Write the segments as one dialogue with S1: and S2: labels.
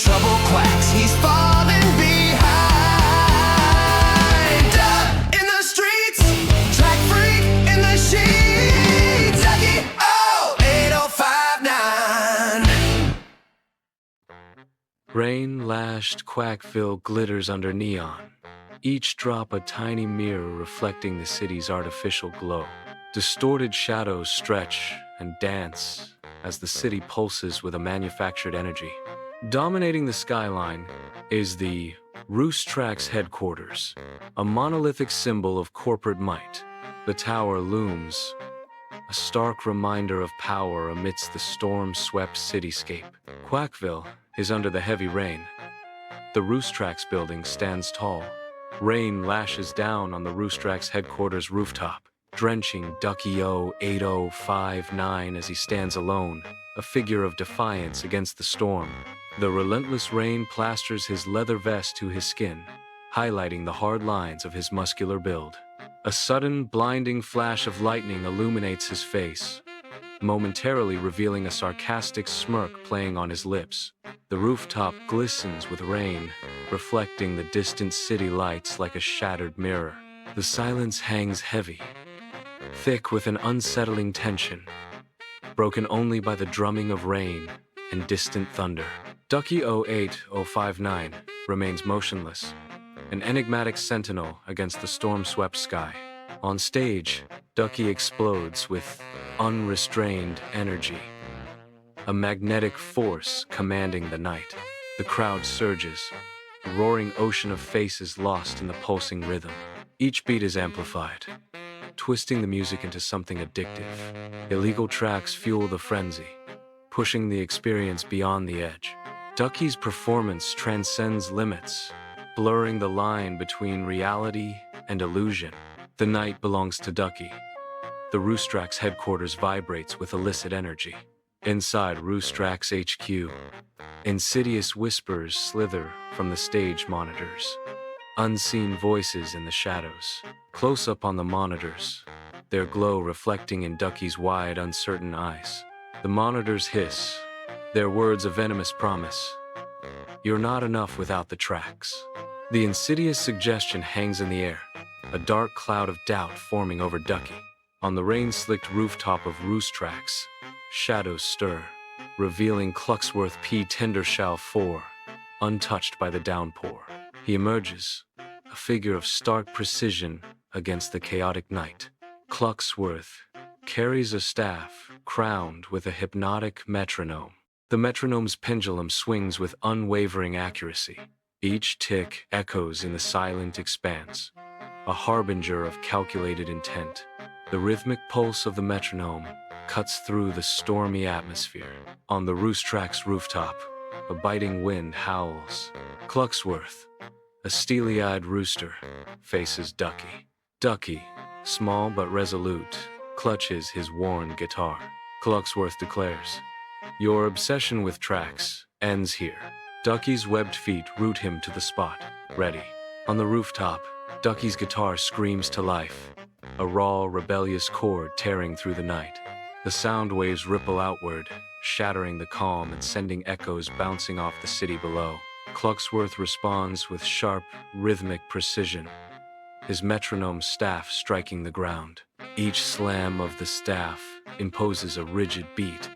S1: trouble quacks, he's falling behind. In the streets, track freak in the sheets, Ducky O8O59.
S2: Rain-lashed Quakville glitters under neon, each drop a tiny mirror reflecting the city's artificial glow. Distorted shadows stretch and dance as the city pulses with a manufactured energy. Dominating the skyline is the ROOSTRAX headquarters, a monolithic symbol of corporate might. The tower looms, a stark reminder of power amidst the storm-swept cityscape. Quakville is under the heavy rain. The ROOSTRAX building stands tall. Rain lashes down on the ROOSTRAX headquarters rooftop, drenching Ducky O8O59 as he stands alone, a figure of defiance against the storm. The relentless rain plasters his leather vest to his skin, highlighting the hard lines of his muscular build. A sudden, blinding flash of lightning illuminates his face, momentarily revealing a sarcastic smirk playing on his lips. The rooftop glistens with rain, reflecting the distant city lights like a shattered mirror. The silence hangs heavy, thick with an unsettling tension, broken only by the drumming of rain and distant thunder. Ducky O8O59 remains motionless, an enigmatic sentinel against the storm-swept sky. On stage, Ducky explodes with unrestrained energy, a magnetic force commanding the night. The crowd surges, a roaring ocean of faces lost in the pulsing rhythm. Each beat is amplified, twisting the music into something addictive. Illegal tracks fuel the frenzy, pushing the experience beyond the edge. Ducky's performance transcends limits, blurring the line between reality and illusion. The night belongs to Ducky. The ROOSTRAX headquarters vibrates with illicit energy. Inside ROOSTRAX HQ, insidious whispers slither from the stage monitors. Unseen voices in the shadows. Close up on the monitors, their glow reflecting in Ducky's wide, uncertain eyes. The monitors hiss, their words a venomous promise. You're not enough without the tracks. The insidious suggestion hangs in the air, a dark cloud of doubt forming over Ducky. On the rain-slicked rooftop of ROOSTRAX, shadows stir, revealing Clucksworth P. Tendershall 4, untouched by the downpour. He emerges, a figure of stark precision against the chaotic night. Clucksworth carries a staff crowned with a hypnotic metronome. The metronome's pendulum swings with unwavering accuracy. Each tick echoes in the silent expanse, a harbinger of calculated intent. The rhythmic pulse of the metronome cuts through the stormy atmosphere. On the ROOSTRAX rooftop, a biting wind howls. Clucksworth, a steely-eyed rooster, faces Ducky. Ducky, small but resolute, clutches his worn guitar. Clucksworth declares, "Your obsession with tracks ends here." Ducky's webbed feet root him to the spot, ready. On the rooftop, Ducky's guitar screams to life, a raw, rebellious chord tearing through the night. The sound waves ripple outward, shattering the calm and sending echoes bouncing off the city below. Clucksworth responds with sharp, rhythmic precision, his metronome staff striking the ground. Each slam of the staff imposes a rigid beat,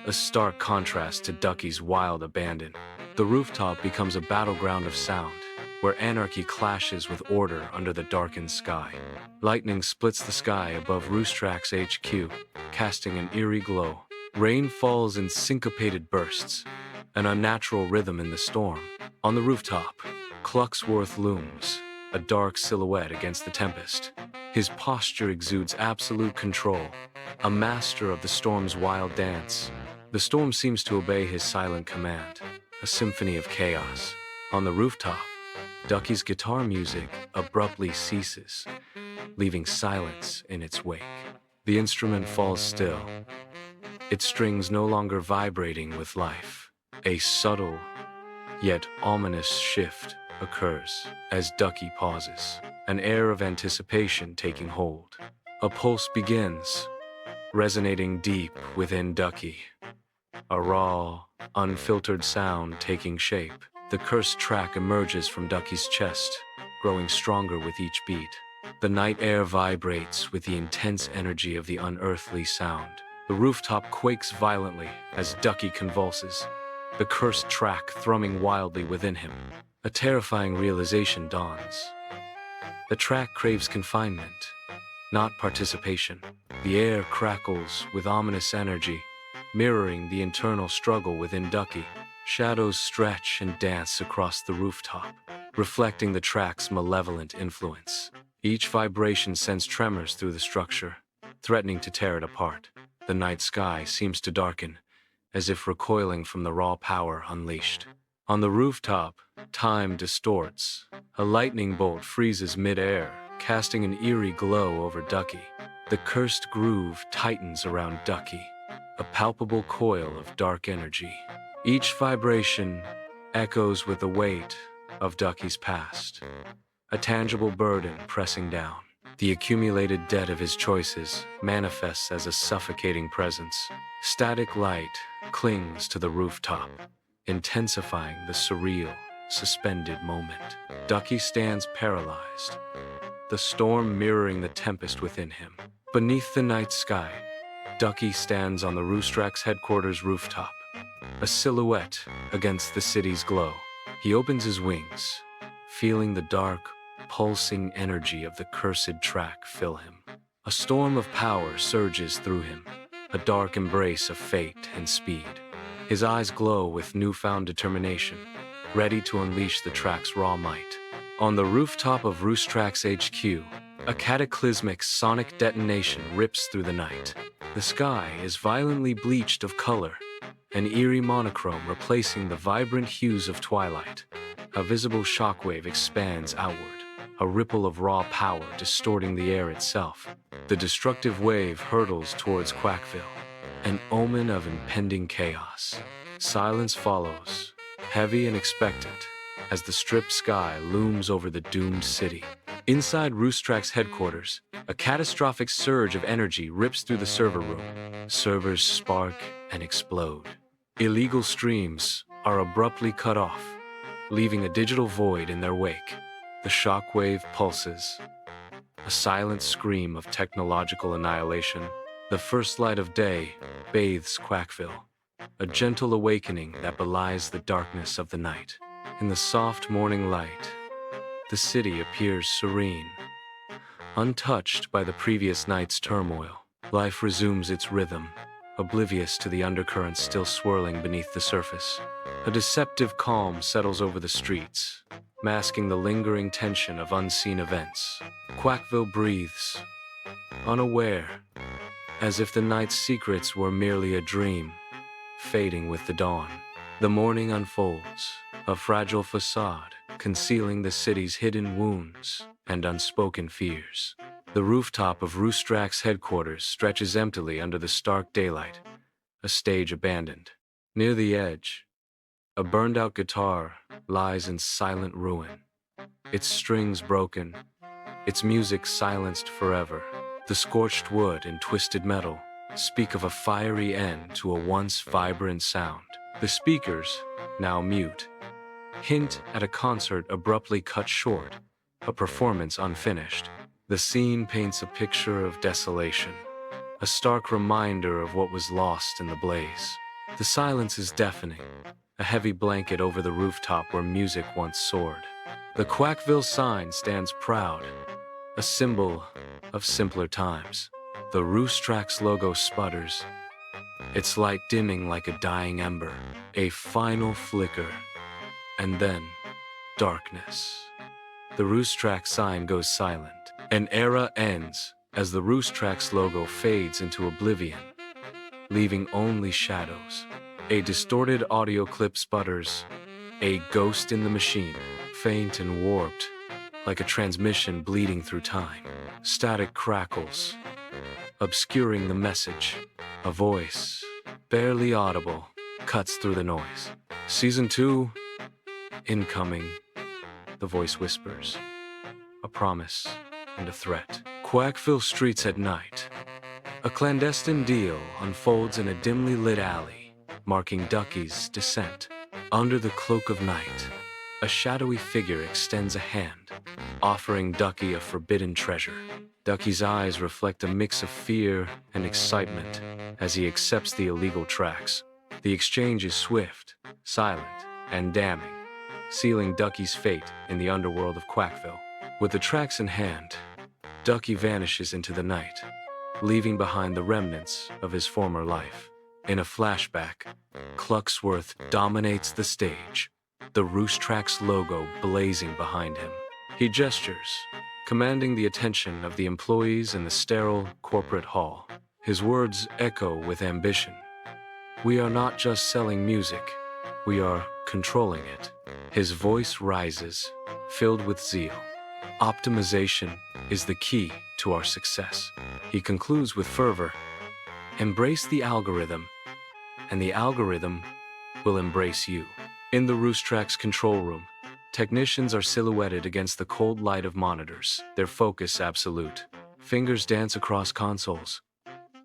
S2: a stark contrast to Ducky's wild abandon. The rooftop becomes a battleground of sound, where anarchy clashes with order under the darkened sky. Lightning splits the sky above ROOSTRAX HQ, casting an eerie glow. Rain falls in syncopated bursts, an unnatural rhythm in the storm. On the rooftop, Clucksworth looms, a dark silhouette against the tempest. His posture exudes absolute control, a master of the storm's wild dance. The storm seems to obey his silent command, a symphony of chaos. On the rooftop, Ducky's guitar music abruptly ceases, leaving silence in its wake. The instrument falls still, its strings no longer vibrating with life. A subtle, yet ominous shift occurs as Ducky pauses, an air of anticipation taking hold. A pulse begins, resonating deep within Ducky, a raw, unfiltered sound taking shape. The cursed track emerges from Ducky's chest, growing stronger with each beat. The night air vibrates with the intense energy of the unearthly sound. The rooftop quakes violently as Ducky convulses, the cursed track thrumming wildly within him. A terrifying realization dawns. The track craves confinement, not participation. The air crackles with ominous energy, mirroring the internal struggle within Ducky. Shadows stretch and dance across the rooftop, reflecting the track's malevolent influence. Each vibration sends tremors through the structure, threatening to tear it apart. The night sky seems to darken, as if recoiling from the raw power unleashed. On the rooftop, time distorts. A lightning bolt freezes mid-air, casting an eerie glow over Ducky. The cursed groove tightens around Ducky, a palpable coil of dark energy. Each vibration echoes with the weight of Ducky's past, a tangible burden pressing down. The accumulated debt of his choices manifests as a suffocating presence. Static light clings to the rooftop, intensifying the surreal, suspended moment. Ducky stands paralyzed, the storm mirroring the tempest within him. Beneath the night sky, Ducky stands on the ROOSTRAX headquarters rooftop, a silhouette against the city's glow. He opens his wings, feeling the dark, pulsing energy of the cursed track fill him. A storm of power surges through him, a dark embrace of fate and speed. His eyes glow with newfound determination, ready to unleash the track's raw might. On the rooftop of ROOSTRAX HQ, a cataclysmic sonic detonation rips through the night. The sky is violently bleached of color, an eerie monochrome replacing the vibrant hues of twilight. A visible shockwave expands outward, a ripple of raw power distorting the air itself. The destructive wave hurtles towards Quakville, an omen of impending chaos. Silence follows, heavy and expectant, as the stripped sky looms over the doomed city. Inside ROOSTRAX headquarters, a catastrophic surge of energy rips through the server room. Servers spark and explode. Illegal streams are abruptly cut off, leaving a digital void in their wake. The shockwave pulses, a silent scream of technological annihilation. The first light of day bathes Quakville, a gentle awakening that belies the darkness of the night. In the soft morning light, the city appears serene, untouched by the previous night's turmoil. Life resumes its rhythm, oblivious to the undercurrents still swirling beneath the surface. A deceptive calm settles over the streets, masking the lingering tension of unseen events. Quakville breathes, unaware, as if the night's secrets were merely a dream, fading with the dawn. The morning unfolds, a fragile facade, concealing the city's hidden wounds and unspoken fears. The rooftop of ROOSTRAX headquarters stretches emptily under the stark daylight, a stage abandoned. Near the edge, a burned-out guitar lies in silent ruin, its strings broken, its music silenced forever. The scorched wood and twisted metal speak of a fiery end to a once vibrant sound. The speakers, now mute, hint at a concert abruptly cut short, a performance unfinished. The scene paints a picture of desolation, a stark reminder of what was lost in the blaze. The silence is deafening, a heavy blanket over the rooftop where music once soared. The Quakville sign stands proud, a symbol of simpler times. The ROOSTRAX logo sputters, its light dimming like a dying ember. A final flicker, and then darkness. The ROOSTRAX sign goes silent. An era ends as the ROOSTRAX logo fades into oblivion, leaving only shadows. A distorted audio clip sputters, a ghost in the machine, faint and warped, like a transmission bleeding through time. Static crackles, obscuring the message. A voice, barely audible, cuts through the noise. Season 2, incoming, the voice whispers. A promise and a threat. Quakville streets at night. A clandestine deal unfolds in a dimly lit alley, marking Ducky's descent. Under the cloak of night, a shadowy figure extends a hand, offering Ducky a forbidden treasure. Ducky's eyes reflect a mix of fear and excitement as he accepts the illegal tracks. The exchange is swift, silent, and damning, sealing Ducky's fate in the underworld of Quakville. With the tracks in hand, Ducky vanishes into the night, leaving behind the remnants of his former life. In a flashback, Clucksworth dominates the stage, the ROOSTRAX logo blazing behind him. He gestures, commanding the attention of the employees in the sterile corporate hall. His words echo with ambition. "We are not just selling music, we are controlling it." His voice rises, filled with zeal. "Optimization is the key to our success." He concludes with fervor, "Embrace the algorithm, and the algorithm will embrace you." In the ROOSTRAX control room, technicians are silhouetted against the cold light of monitors, their focus absolute. Fingers dance across consoles,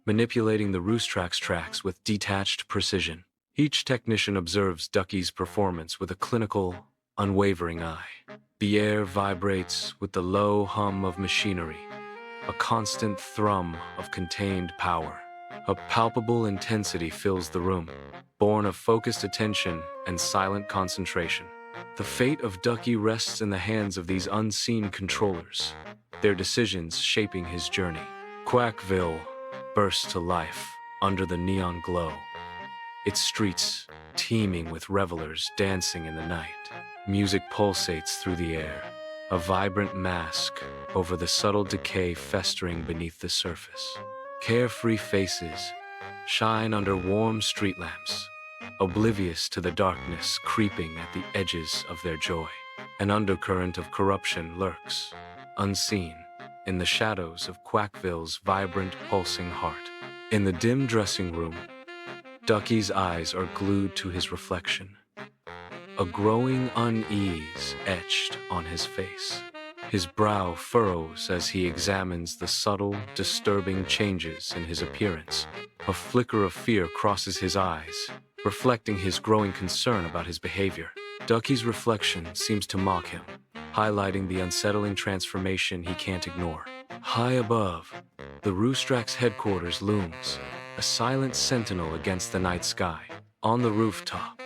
S2: manipulating the ROOSTRAX tracks with detached precision. Each technician observes Ducky's performance with a clinical, unwavering eye. The air vibrates with the low hum of machinery, a constant thrum of contained power. A palpable intensity fills the room, born of focused attention and silent concentration. The fate of Ducky rests in the hands of these unseen controllers, their decisions shaping his journey. Quakville bursts to life under the neon glow, its streets teeming with revelers dancing in the night. Music pulsates through the air, a vibrant mask over the subtle decay festering beneath the surface. Carefree faces shine under warm street lamps, oblivious to the darkness creeping at the edges of their joy. An undercurrent of corruption lurks, unseen, in the shadows of Quakville's vibrant, pulsing heart. In the dim dressing room, Ducky's eyes are glued to his reflection, a growing unease etched on his face. His brow furrows as he examines the subtle, disturbing changes in his appearance. A flicker of fear crosses his eyes, reflecting his growing concern about his behavior. Ducky's reflection seems to mock him, highlighting the unsettling transformation he can't ignore. High above, the ROOSTRAX headquarters looms, a silent sentinel against the night sky. On the rooftop,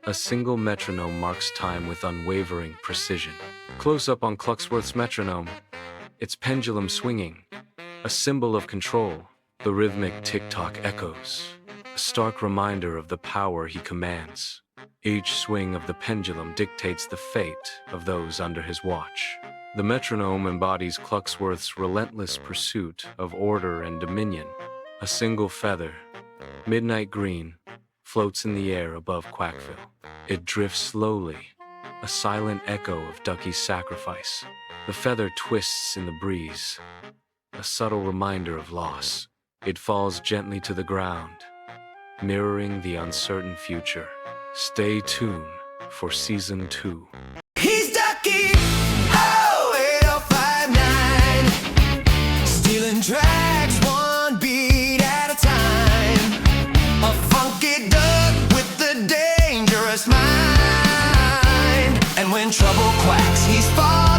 S2: a single metronome marks time with unwavering precision. Close up on Clucksworth's metronome, its pendulum swinging, a symbol of control. The rhythmic tick-tock echoes, a stark reminder of the power he commands. Each swing of the pendulum dictates the fate of those under his watch. The metronome embodies Clucksworth's relentless pursuit of order and dominion. A single feather, midnight green, floats in the air above Quakville. It drifts slowly, a silent echo of Ducky's sacrifice. The feather twists in the breeze, a subtle reminder of loss. It falls gently to the ground, mirroring the uncertain future. Stay tuned for Season 2.
S1: He's Ducky O8O59, stealing tracks one beat at a time. A funky duck with the dangerous mind, and when trouble quacks, he's far